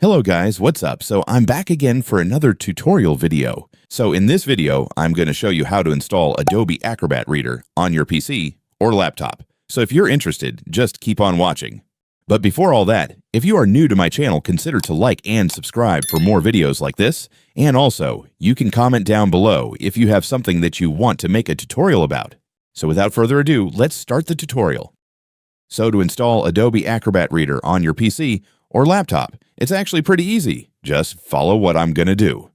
Hello guys, what's up? So I'm back again for another tutorial video. So in this video, I'm going to show you how to install Adobe Acrobat Reader on your PC or laptop. So if you're interested, just keep on watching. But before all that, if you are new to my channel, consider to like and subscribe for more videos like this. And also, you can comment down below if you have something that you want to make a tutorial about. So without further ado, let's start the tutorial. So to install Adobe Acrobat Reader on your PC or laptop, it's actually pretty easy. Just follow what I'm going to do.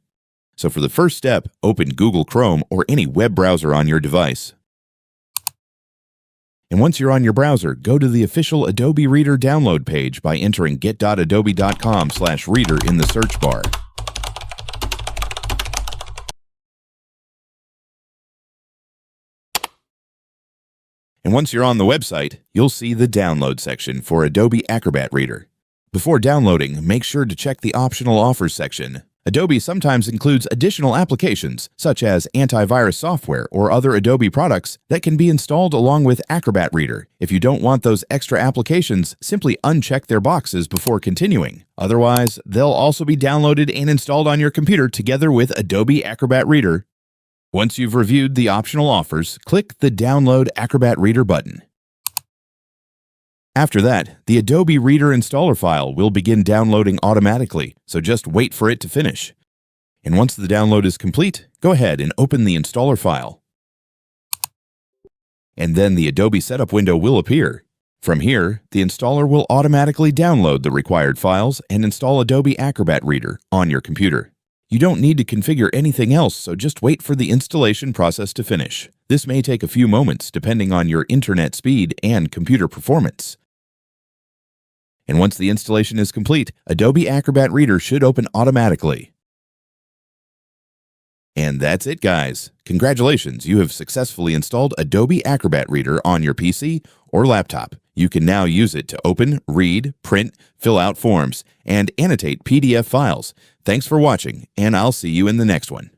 So for the first step, open Google Chrome or any web browser on your device. And once you're on your browser, go to the official Adobe Reader download page by entering get.adobe.com/reader in the search bar. And once you're on the website, you'll see the download section for Adobe Acrobat Reader. Before downloading, make sure to check the optional offers section. Adobe sometimes includes additional applications, such as antivirus software or other Adobe products that can be installed along with Acrobat Reader. If you don't want those extra applications, simply uncheck their boxes before continuing. Otherwise, they'll also be downloaded and installed on your computer together with Adobe Acrobat Reader. Once you've reviewed the optional offers, click the Download Acrobat Reader button. After that, the Adobe Reader installer file will begin downloading automatically, so just wait for it to finish. And once the download is complete, go ahead and open the installer file. And then the Adobe Setup window will appear. From here, the installer will automatically download the required files and install Adobe Acrobat Reader on your computer. You don't need to configure anything else, so just wait for the installation process to finish. This may take a few moments depending on your internet speed and computer performance. And once the installation is complete, Adobe Acrobat Reader should open automatically. And that's it, guys. Congratulations, you have successfully installed Adobe Acrobat Reader on your PC or laptop. You can now use it to open, read, print, fill out forms, and annotate PDF files. Thanks for watching, and I'll see you in the next one.